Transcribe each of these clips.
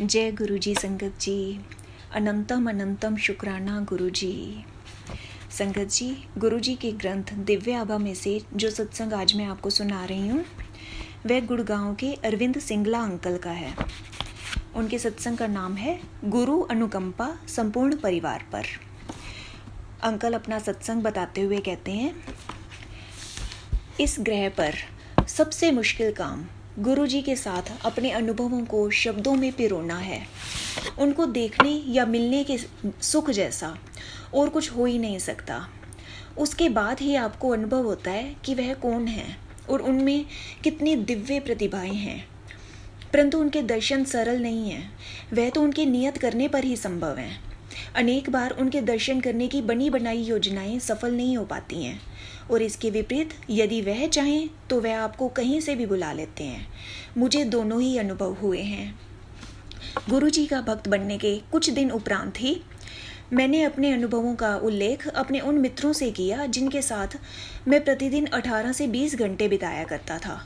जय गुरु जी संगत जी। अनंतम अनंतम शुक्राना गुरु जी। संगत जी, गुरु जी के ग्रंथ दिव्य आभा में से जो सत्संग आज मैं आपको सुना रही हूँ वह गुड़गांव के अरविंद सिंगला अंकल का है। उनके सत्संग का नाम है गुरु अनुकंपा संपूर्ण परिवार पर। अंकल अपना सत्संग बताते हुए कहते हैं, इस ग्रह पर सबसे मुश्किल काम गुरु जी के साथ अपने अनुभवों को शब्दों में पिरोना है। उनको देखने या मिलने के सुख जैसा और कुछ हो ही नहीं सकता। उसके बाद ही आपको अनुभव होता है कि वह कौन है और उनमें कितनी दिव्य प्रतिभाएं हैं। परंतु उनके दर्शन सरल नहीं हैं। वह तो उनके नियत करने पर ही संभव हैं। अनेक बार उनके दर्शन करने की बनी बनाई योजनाएं सफल नहीं हो पाती हैं और इसके विपरीत यदि वह चाहें तो वह आपको कहीं से भी बुला लेते हैं। मुझे दोनों ही अनुभव हुए हैं। गुरु जी का भक्त बनने के कुछ दिन उपरांत ही मैंने अपने अनुभवों का उल्लेख अपने उन मित्रों से किया जिनके साथ मैं प्रतिदिन 18 से 20 घंटे बिताया करता था।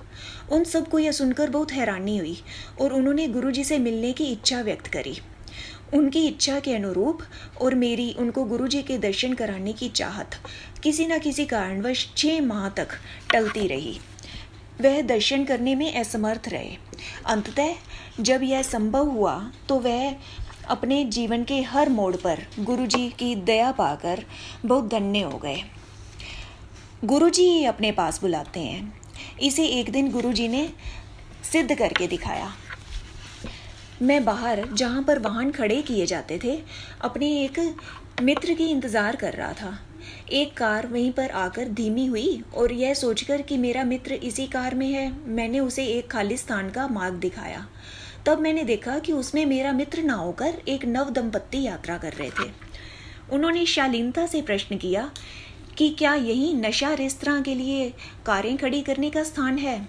उन सबको यह सुनकर बहुत हैरानी हुई और उन्होंने गुरु जी से मिलने की इच्छा व्यक्त करी। उनकी इच्छा के अनुरूप और मेरी उनको गुरु जी के दर्शन कराने की चाहत किसी न किसी कारणवश 6 माह तक टलती रही। वह दर्शन करने में असमर्थ रहे। अंततः जब यह संभव हुआ तो वह अपने जीवन के हर मोड़ पर गुरु जी की दया पाकर बहुत धन्य हो गए। गुरु जी ही अपने पास बुलाते हैं। इसे एक दिन गुरु जी ने सिद्ध करके दिखाया। मैं बाहर जहाँ पर वाहन खड़े किए जाते थे अपने एक मित्र की इंतज़ार कर रहा था। एक कार वहीं पर आकर धीमी हुई और यह सोचकर कि मेरा मित्र इसी कार में है, मैंने उसे एक खाली स्थान का मार्ग दिखाया। तब मैंने देखा कि उसमें मेरा मित्र ना होकर एक नव दंपत्ति यात्रा कर रहे थे। उन्होंने शालीनता से प्रश्न किया कि क्या यही नशा रेस्तरां के लिए कारें खड़ी करने का स्थान है।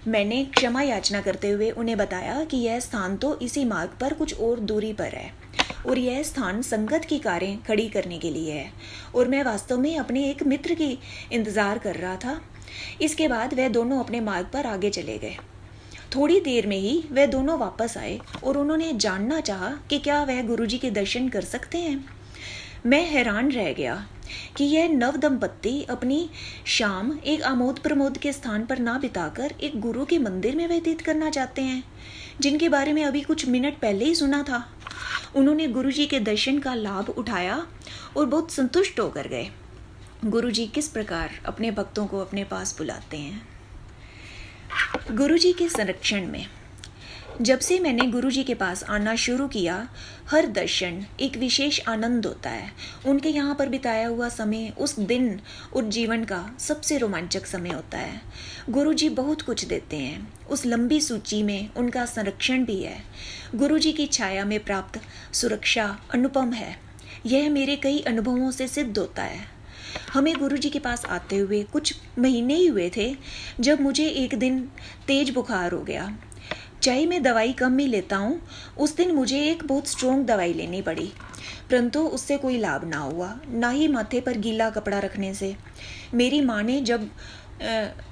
मैंने क्षमा याचना करते हुए उन्हें बताया कि यह स्थान तो इसी मार्ग पर कुछ और दूरी पर है और यह स्थान संगत की कारें खड़ी करने के लिए है और मैं वास्तव में अपने एक मित्र की इंतज़ार कर रहा था। इसके बाद वह दोनों अपने मार्ग पर आगे चले गए। थोड़ी देर में ही वह दोनों वापस आए और उन्होंने जानना चाहा कि क्या वह गुरुजी के दर्शन कर सकते हैं। मैं हैरान रह गया कि यह नव दंपत्ति अपनी शाम एक आमोद प्रमोद के स्थान पर ना बिताकर एक गुरु के मंदिर में व्यतीत करना चाहते हैं, जिनके बारे में अभी कुछ मिनट पहले ही सुना था। उन्होंने गुरुजी के दर्शन का लाभ उठाया और बहुत संतुष्ट होकर गए। गुरुजी किस प्रकार अपने भक्तों को अपने पास बुलाते हैं। गुरुजी के संरक्षण में जब से मैंने गुरुजी के पास आना शुरू किया, हर दर्शन एक विशेष आनंद होता है। उनके यहाँ पर बिताया हुआ समय उस दिन और जीवन का सबसे रोमांचक समय होता है। गुरुजी बहुत कुछ देते हैं। उस लंबी सूची में उनका संरक्षण भी है। गुरुजी की छाया में प्राप्त सुरक्षा अनुपम है। यह मेरे कई अनुभवों से सिद्ध होता है। हमें गुरुजी के पास आते हुए कुछ महीने ही हुए थे जब मुझे एक दिन तेज बुखार हो गया। चाहे मैं दवाई कम ही लेता हूँ, उस दिन मुझे एक बहुत स्ट्रॉन्ग दवाई लेनी पड़ी, परंतु उससे कोई लाभ ना हुआ, ना ही माथे पर गीला कपड़ा रखने से। मेरी माँ ने जब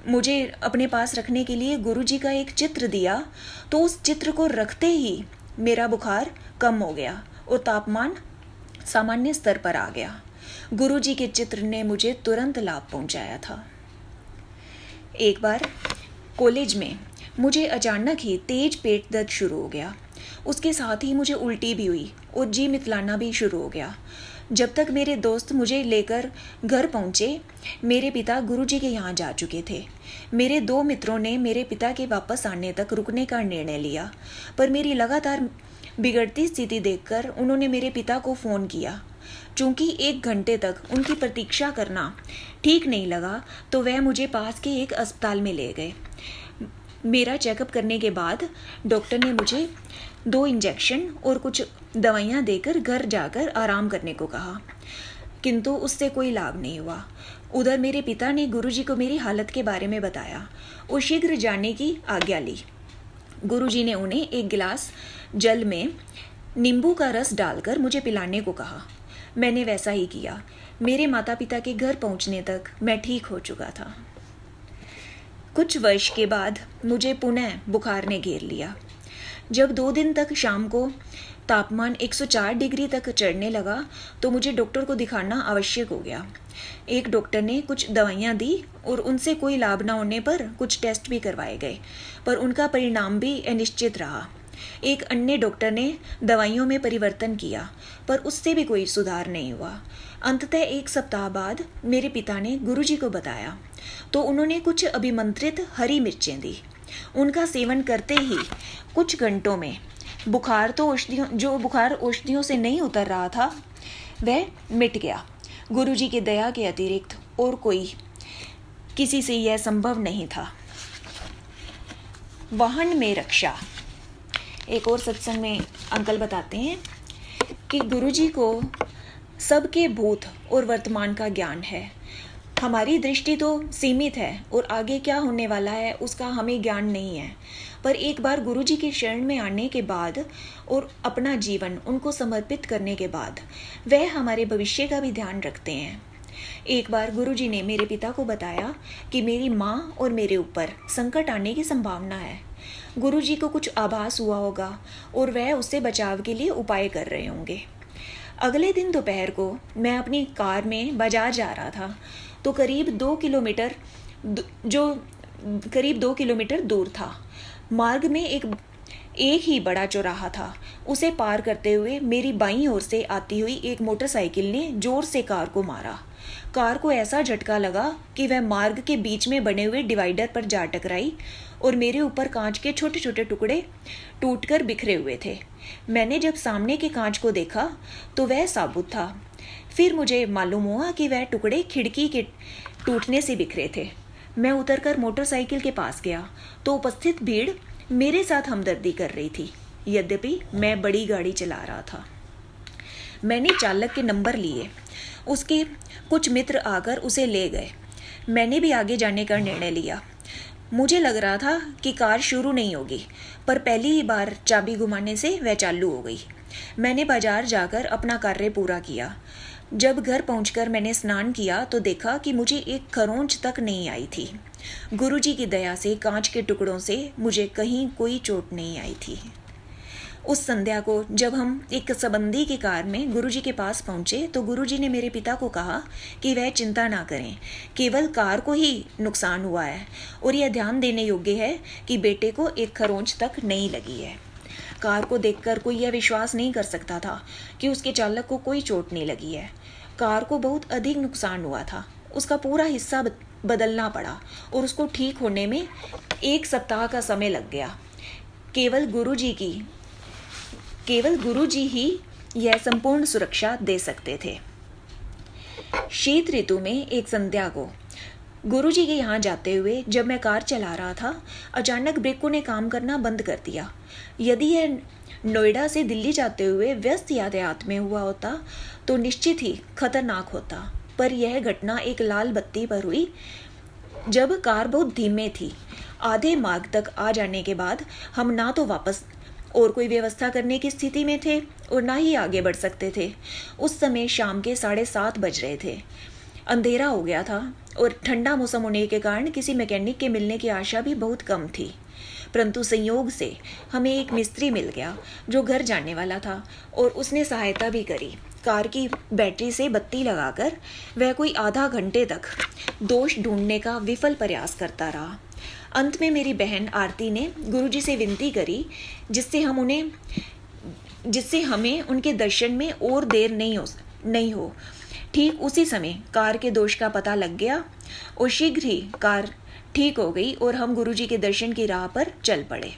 मुझे अपने पास रखने के लिए गुरुजी का एक चित्र दिया तो उस चित्र को रखते ही मेरा बुखार कम हो गया और तापमान सामान्य स्तर पर आ गया। गुरुजी के चित्र ने मुझे तुरंत लाभ पहुँचाया था। एक बार कॉलेज में मुझे अचानक ही तेज पेट दर्द शुरू हो गया। उसके साथ ही मुझे उल्टी भी हुई और जी मितलाना भी शुरू हो गया। जब तक मेरे दोस्त मुझे लेकर घर पहुँचे, मेरे पिता गुरुजी के यहाँ जा चुके थे। मेरे 2 मित्रों ने मेरे पिता के वापस आने तक रुकने का निर्णय लिया, पर मेरी लगातार बिगड़ती स्थिति देखकर उन्होंने मेरे पिता को फ़ोन किया। चूँकि 1 घंटे तक उनकी प्रतीक्षा करना ठीक नहीं लगा तो वह मुझे पास के एक अस्पताल में ले गए। मेरा चेकअप करने के बाद डॉक्टर ने मुझे 2 इंजेक्शन और कुछ दवाइयाँ देकर घर जाकर आराम करने को कहा, किंतु उससे कोई लाभ नहीं हुआ। उधर मेरे पिता ने गुरुजी को मेरी हालत के बारे में बताया और शीघ्र जाने की आज्ञा ली। गुरुजी ने उन्हें एक गिलास जल में नींबू का रस डालकर मुझे पिलाने को कहा। मैंने वैसा ही किया। मेरे माता पिता के घर पहुंचने तक मैं ठीक हो चुका था। कुछ वर्ष के बाद मुझे पुनः बुखार ने घेर लिया। जब 2 दिन तक शाम को तापमान 104 डिग्री तक चढ़ने लगा तो मुझे डॉक्टर को दिखाना आवश्यक हो गया। एक डॉक्टर ने कुछ दवाइयाँ दी और उनसे कोई लाभ न होने पर कुछ टेस्ट भी करवाए गए, पर उनका परिणाम भी अनिश्चित रहा। एक अन्य डॉक्टर ने दवाइयों में परिवर्तन किया, पर उससे भी कोई सुधार नहीं हुआ। अंततः 1 सप्ताह बाद मेरे पिता ने गुरुजी को बताया, तो उन्होंने कुछ अभिमंत्रित हरी मिर्चें दी। उनका सेवन करते ही कुछ घंटों में बुखार औषधियों से नहीं उतर रहा था, वह मिट गया। गुरुजी की दया के अतिरिक्त और किसी से यह संभव नहीं था। वाहन में रक्षा। एक और सत्संग में अंकल बताते हैं कि गुरुजी को सबके भूत और वर्तमान का ज्ञान है। हमारी दृष्टि तो सीमित है और आगे क्या होने वाला है उसका हमें ज्ञान नहीं है, पर एक बार गुरुजी के शरण में आने के बाद और अपना जीवन उनको समर्पित करने के बाद वह हमारे भविष्य का भी ध्यान रखते हैं। एक बार गुरुजी ने मेरे पिता को बताया कि मेरी माँ और मेरे ऊपर संकट आने की संभावना है। गुरुजी को कुछ आभास हुआ होगा और वह उससे बचाव के लिए उपाय कर रहे होंगे। अगले दिन दोपहर को मैं अपनी कार में बाजार जा रहा था, तो करीब 2 किलोमीटर दूर था। मार्ग में एक ही बड़ा चौराहा था। उसे पार करते हुए मेरी बाईं ओर से आती हुई एक मोटरसाइकिल ने जोर से कार को मारा। कार को ऐसा झटका लगा कि वह मार्ग के बीच में बने हुए डिवाइडर पर जा टकराई और मेरे ऊपर कांच के छोटे छोटे टुकड़े टूटकर बिखरे हुए थे। मैंने जब सामने के कांच को देखा तो वह साबुत था। फिर मुझे मालूम हुआ कि वह टुकड़े खिड़की के टूटने से बिखरे थे। मैं उतरकर मोटरसाइकिल के पास गया तो उपस्थित भीड़ मेरे साथ हमदर्दी कर रही थी, यद्यपि मैं बड़ी गाड़ी चला रहा था। मैंने चालक के नंबर लिए। उसके कुछ मित्र आकर उसे ले गए। मैंने भी आगे जाने का निर्णय लिया। मुझे लग रहा था कि कार शुरू नहीं होगी, पर पहली ही बार चाबी घुमाने से वह चालू हो गई। मैंने बाजार जाकर अपना कार्य पूरा किया। जब घर पहुंचकर मैंने स्नान किया तो देखा कि मुझे एक खरोंच तक नहीं आई थी। गुरुजी की दया से कांच के टुकड़ों से मुझे कहीं कोई चोट नहीं आई थी। उस संध्या को जब हम एक संबंधी की कार में गुरुजी के पास पहुंचे तो गुरुजी ने मेरे पिता को कहा कि वह चिंता ना करें, केवल कार को ही नुकसान हुआ है और यह ध्यान देने योग्य है कि बेटे को एक खरोंच तक नहीं लगी है। कार को देखकर कोई यह विश्वास नहीं कर सकता था कि उसके चालक को कोई चोट नहीं लगी है। कार को बहुत अधिक नुकसान हुआ था। उसका पूरा हिस्सा बदलना पड़ा और उसको ठीक होने में 1 सप्ताह का समय लग गया। केवल गुरुजी ही यह संपूर्ण सुरक्षा दे सकते थे। शीत ऋतु में एक संध्या को गुरुजी के यहाँ जाते हुए जब मैं कार चला रहा था, अचानक ब्रेकों ने काम करना बंद कर दिया। यदि यह नोएडा से दिल्ली जाते हुए व्यस्त यातायात में हुआ होता तो निश्चित ही खतरनाक होता, पर यह घटना एक लाल बत्ती पर हुई जब कार बहुत धीमे थी। आधे मार्ग तक आ जाने के बाद हम ना तो वापस और कोई व्यवस्था करने की स्थिति में थे और ना ही आगे बढ़ सकते थे। उस समय शाम के 7:30 बज रहे थे। अंधेरा हो गया था और ठंडा मौसम होने के कारण किसी मैकेनिक के मिलने की आशा भी बहुत कम थी, परंतु संयोग से हमें एक मिस्त्री मिल गया जो घर जाने वाला था और उसने सहायता भी करी। कार की बैटरी से बत्ती लगाकर वह कोई आधा घंटे तक दोष ढूंढने का विफल प्रयास करता रहा। अंत में मेरी बहन आरती ने गुरुजी से विनती करी जिससे हमें उनके दर्शन में और देर नहीं हो। ठीक उसी समय कार के दोष का पता लग गया और शीघ्र ही कार ठीक हो गई और हम गुरुजी के दर्शन की राह पर चल पड़े।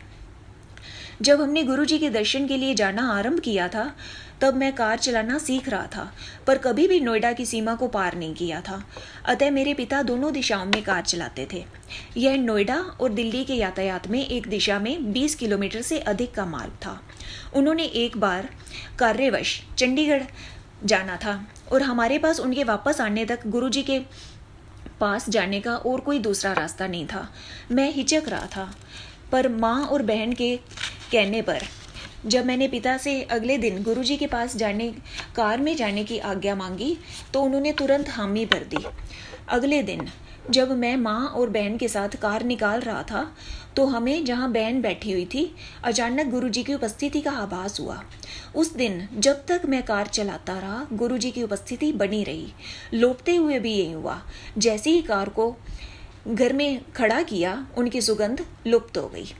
जब हमने गुरुजी के दर्शन के लिए जाना आरंभ किया था तब मैं कार चलाना सीख रहा था, पर कभी भी नोएडा की सीमा को पार नहीं किया था। अतः मेरे पिता दोनों दिशाओं में कार चलाते थे। यह नोएडा और दिल्ली के यातायात में एक दिशा में 20 किलोमीटर से अधिक का मार्ग था। उन्होंने एक बार कार्यवश चंडीगढ़ जाना था और हमारे पास उनके वापस आने तक गुरुजी के पास जाने का और कोई दूसरा रास्ता नहीं था। मैं हिचक रहा था, पर माँ और बहन के कहने पर जब मैंने पिता से अगले दिन गुरुजी के पास कार में जाने की आज्ञा मांगी तो उन्होंने तुरंत हामी भर दी। अगले दिन जब मैं माँ और बहन के साथ कार निकाल रहा था तो हमें जहाँ बहन बैठी हुई थी अचानक गुरुजी की उपस्थिति का आभास हुआ। उस दिन जब तक मैं कार चलाता रहा गुरुजी की उपस्थिति बनी रही। लौटते हुए भी यही हुआ। जैसे ही कार को घर में खड़ा किया उनकी सुगंध लुप्त हो गई।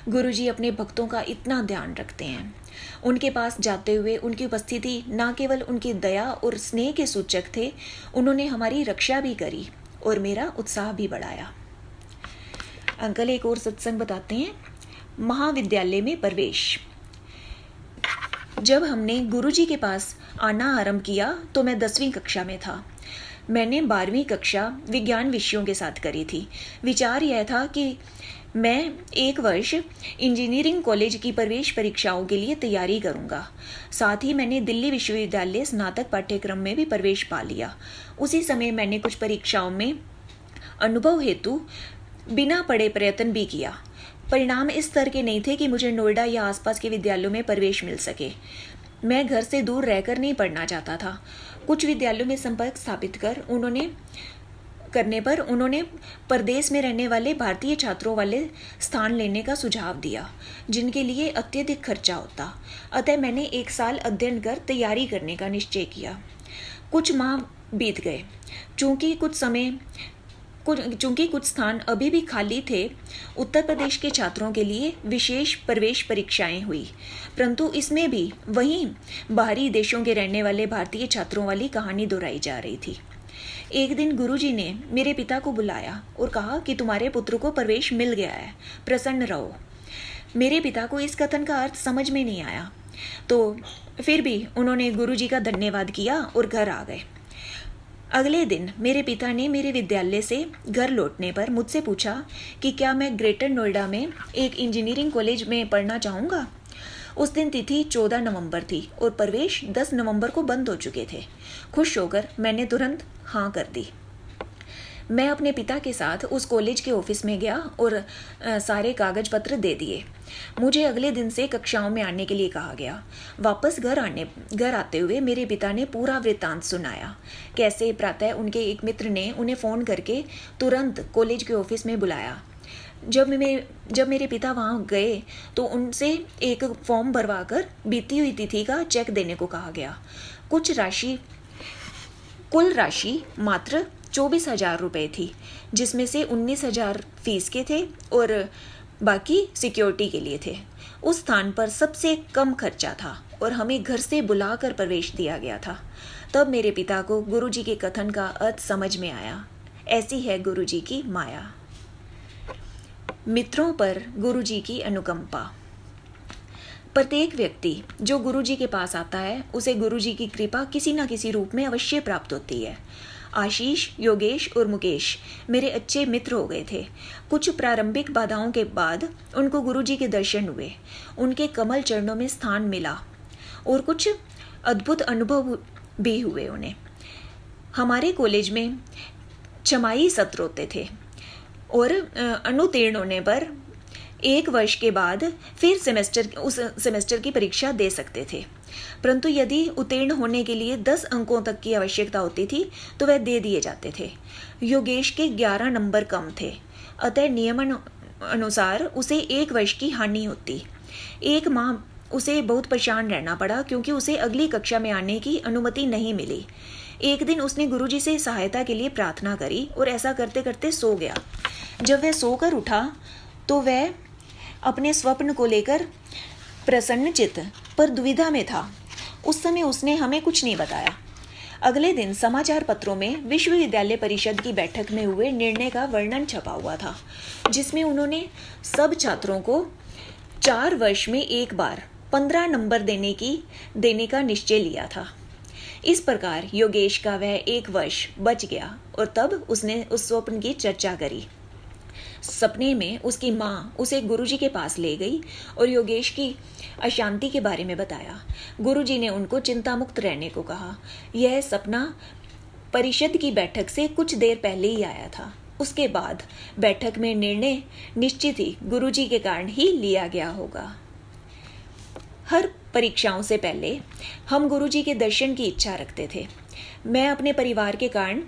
गुरुजी अपने भक्तों का इतना ध्यान रखते हैं। उनके पास जाते हुए उनकी उपस्थिति न केवल उनकी दया और स्नेह के सूचक थे, उन्होंने हमारी रक्षा भी करी और मेरा उत्साह भी बढ़ाया। अंकल एक और सत्संग बताते हैं। महाविद्यालय में प्रवेश। जब हमने गुरुजी के पास आना आरंभ किया तो मैं 10वीं कक्षा में था। मैंने 12वीं कक्षा विज्ञान विषयों के साथ करी थी। विचार यह था कि मैं एक वर्ष इंजीनियरिंग कॉलेज की प्रवेश परीक्षाओं के लिए तैयारी करूंगा। साथ ही मैंने दिल्ली विश्वविद्यालय स्नातक पाठ्यक्रम में भी प्रवेश पा लिया। उसी समय मैंने कुछ परीक्षाओं में अनुभव हेतु बिना पढ़े प्रयत्न भी किया। परिणाम इस स्तर के नहीं थे कि मुझे नोएडा या आसपास के विद्यालयों में प्रवेश मिल सके। मैं घर से दूर रहकर नहीं पढ़ना चाहता था। कुछ विद्यालयों में संपर्क स्थापित करने पर उन्होंने प्रदेश में रहने वाले भारतीय छात्रों वाले स्थान लेने का सुझाव दिया, जिनके लिए अत्यधिक खर्चा होता। अतः मैंने 1 साल अध्ययन कर तैयारी करने का निश्चय किया। कुछ माह बीत गए। चूंकि कुछ स्थान अभी भी खाली थे, उत्तर प्रदेश के छात्रों के लिए विशेष प्रवेश परीक्षाएं हुई, परंतु इसमें भी वहीं बाहरी देशों के रहने वाले भारतीय छात्रों वाली कहानी दोहराई जा रही थी। एक दिन गुरुजी ने मेरे पिता को बुलाया और कहा कि तुम्हारे पुत्र को प्रवेश मिल गया है, प्रसन्न रहो। मेरे पिता को इस कथन का अर्थ समझ में नहीं आया, तो फिर भी उन्होंने गुरुजी का धन्यवाद किया और घर आ गए। अगले दिन मेरे पिता ने मेरे विद्यालय से घर लौटने पर मुझसे पूछा कि क्या मैं ग्रेटर नोएडा में एक इंजीनियरिंग कॉलेज में पढ़ना चाहूँगा। उस दिन तिथि 14 नवंबर थी और प्रवेश 10 नवंबर को बंद हो चुके थे। खुश होकर मैंने तुरंत हाँ कर दी। मैं अपने पिता के साथ उस कॉलेज के ऑफिस में गया और सारे कागज पत्र दे दिए। मुझे अगले दिन से कक्षाओं में आने के लिए कहा गया। वापस घर आते हुए मेरे पिता ने पूरा वृत्तांत सुनाया। कैसे प्रातः उनके एक मित्र ने उन्हें फ़ोन करके तुरंत कॉलेज के ऑफिस में बुलाया। जब मेरे पिता वहाँ गए तो उनसे एक फॉर्म भरवाकर बीती हुई तिथि का चेक देने को कहा गया। कुल राशि मात्र 24,000 रुपये थी, जिसमें से 19,000 फीस के थे और बाकी सिक्योरिटी के लिए थे। उस स्थान पर सबसे कम खर्चा था और हमें घर से बुलाकर प्रवेश दिया गया था। तब मेरे पिता को गुरुजी के कथन का अर्थ समझ में आया। ऐसी है गुरुजी की माया। मित्रों पर गुरुजी की अनुकंपा। प्रत्येक व्यक्ति जो गुरुजी के पास आता है उसे गुरुजी की कृपा किसी न किसी रूप में अवश्य प्राप्त होती है। आशीष, योगेश और मुकेश मेरे अच्छे मित्र हो गए थे। कुछ प्रारंभिक बाधाओं के बाद उनको गुरुजी के दर्शन हुए, उनके कमल चरणों में स्थान मिला और कुछ अद्भुत अनुभव भी हुए उन्हें। हमारे कॉलेज में छमाही सत्र होते थे और अनुत्तीर्ण होने पर 1 वर्ष के बाद फिर उस सेमेस्टर की परीक्षा दे सकते थे, परंतु यदि उत्तीर्ण होने के लिए 10 अंकों तक की आवश्यकता होती थी तो वह दे दिए जाते थे। योगेश के 11 नंबर कम थे, अतः नियम अनुसार उसे 1 वर्ष की हानि होती। 1 माह उसे बहुत परेशान रहना पड़ा क्योंकि उसे अगली कक्षा में आने की अनुमति नहीं मिली। एक दिन उसने गुरुजी से सहायता के लिए प्रार्थना करी और ऐसा करते करते सो गया। जब वह सोकर उठा तो वह अपने स्वप्न को लेकर प्रसन्नचित्त पर दुविधा में था। उस समय उसने हमें कुछ नहीं बताया। अगले दिन समाचार पत्रों में विश्वविद्यालय परिषद की बैठक में हुए निर्णय का वर्णन छपा हुआ था, जिसमें उन्होंने सब छात्रों को 4 वर्ष में एक बार 15 नंबर देने का निश्चय लिया था। इस प्रकार योगेश का वह 1 वर्ष बच गया और तब उसने उस स्वप्न की चर्चा करी। सपने में उसकी माँ उसे गुरुजी के पास ले गई और योगेश की अशांति के बारे में बताया। गुरुजी ने उनको चिंता मुक्त रहने को कहा। यह सपना परिषद की बैठक से कुछ देर पहले ही आया था। उसके बाद बैठक में निर्णय निश्चित ही गुरुजी के कारण ही लिया गया होगा। हर परीक्षाओं से पहले हम गुरुजी के दर्शन की इच्छा रखते थे। मैं अपने परिवार के कारण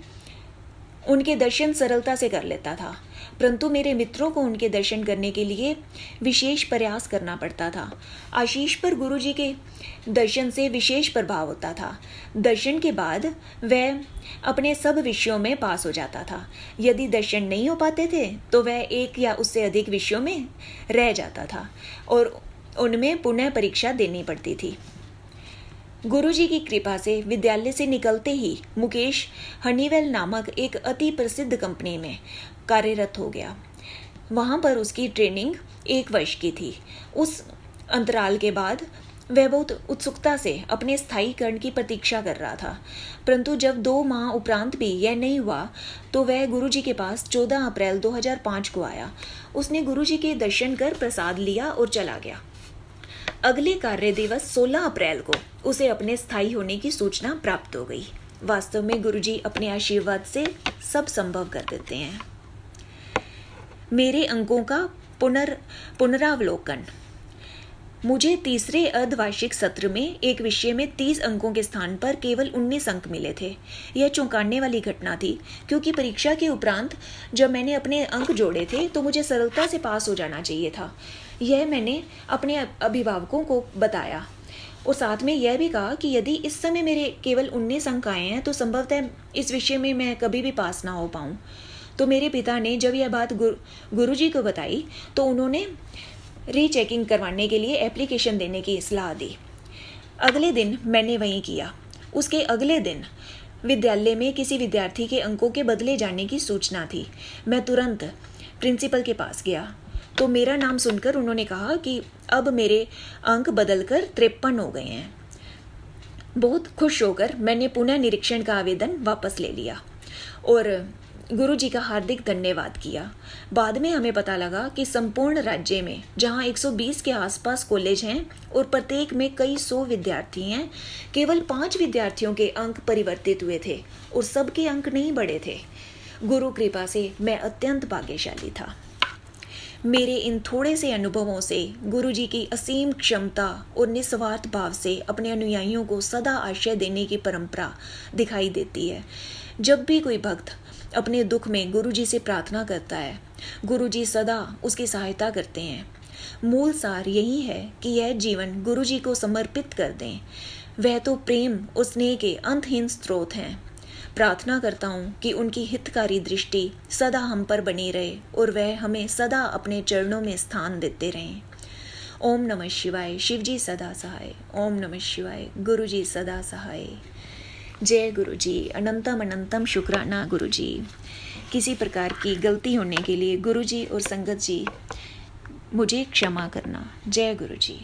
उनके दर्शन सरलता से कर लेता था, परंतु मेरे मित्रों को उनके दर्शन करने के लिए विशेष प्रयास करना पड़ता था। आशीष पर गुरुजी के दर्शन से विशेष प्रभाव होता था। दर्शन के बाद वह अपने सब विषयों में पास हो जाता था। यदि दर्शन नहीं हो पाते थे तो वह एक या उससे अधिक विषयों में रह जाता था और उनमें पुनः परीक्षा देनी पड़ती थी। गुरुजी की कृपा से विद्यालय से निकलते ही मुकेश हनीवेल नामक एक अति प्रसिद्ध कंपनी में कार्यरत हो गया। वहाँ पर उसकी ट्रेनिंग 1 वर्ष की थी। उस अंतराल के बाद वह बहुत उत्सुकता से अपने स्थायीकरण की प्रतीक्षा कर रहा था, परंतु जब 2 माह उपरांत भी यह नहीं हुआ तो वह गुरुजी के पास 14 अप्रैल 2005 को आया। उसने गुरुजी के दर्शन कर प्रसाद लिया और चला गया। अगले कार्य दिवस 16 अप्रैल को उसे अपने स्थायी होने की सूचना प्राप्त हो गई। वास्तव में गुरुजी अपने आशीर्वाद से सब संभव कर देते हैं। मेरे अंकों का पुनरावलोकन। मुझे तीसरे अर्धवार्षिक सत्र में एक विषय में 30 अंकों के स्थान पर केवल 19 अंक मिले थे। यह चौंकाने वाली घटना थी, क्योंकि परीक्षा के उपरांत जब मैंने अपने अंक जोड़े थे तो मुझे सरलता से पास हो जाना चाहिए था। यह मैंने अपने अभिभावकों को बताया और साथ में यह भी कहा कि यदि इस समय मेरे केवल 19 अंक आए हैं तो संभवतः इस विषय में मैं कभी भी पास ना हो पाऊँ। तो मेरे पिता ने जब यह बात गुरुजी को बताई तो उन्होंने रीचेकिंग करवाने के लिए एप्लीकेशन देने की सलाह दी। अगले दिन मैंने वही किया। उसके अगले दिन विद्यालय में किसी विद्यार्थी के अंकों के बदले जाने की सूचना थी। मैं तुरंत प्रिंसिपल के पास गया तो मेरा नाम सुनकर उन्होंने कहा कि अब मेरे अंक बदलकर 53 हो गए हैं। बहुत खुश होकर मैंने पुनः निरीक्षण का आवेदन वापस ले लिया और गुरुजी का हार्दिक धन्यवाद किया। बाद में हमें पता लगा कि संपूर्ण राज्य में जहां 120 के आसपास कॉलेज हैं और प्रत्येक में कई 100 विद्यार्थी हैं, केवल 5 विद्यार्थियों के अंक परिवर्तित हुए थे और सबके अंक नहीं बढ़े थे। गुरु कृपा से मैं अत्यंत भाग्यशाली था। मेरे इन थोड़े से अनुभवों से गुरुजी की असीम क्षमता और निस्वार्थ भाव से अपने अनुयायियों को सदा आश्रय देने की परंपरा दिखाई देती है। जब भी कोई भक्त अपने दुख में गुरुजी से प्रार्थना करता है, गुरुजी सदा उसकी सहायता करते हैं। मूल सार यही है कि यह जीवन गुरुजी को समर्पित कर दें। वह तो प्रेम और स्नेह के अंतहीन स्रोत हैं। प्रार्थना करता हूँ कि उनकी हितकारी दृष्टि सदा हम पर बनी रहे और वह हमें सदा अपने चरणों में स्थान देते रहें। ओम नमः शिवाय। शिवजी सदा सहाय। ओम नमः शिवाय। गुरुजी सदा सहाय। जय गुरुजी। अनंतम अनंतम शुक्राना गुरुजी। किसी प्रकार की गलती होने के लिए गुरुजी और संगत जी मुझे क्षमा करना। जय गुरुजी।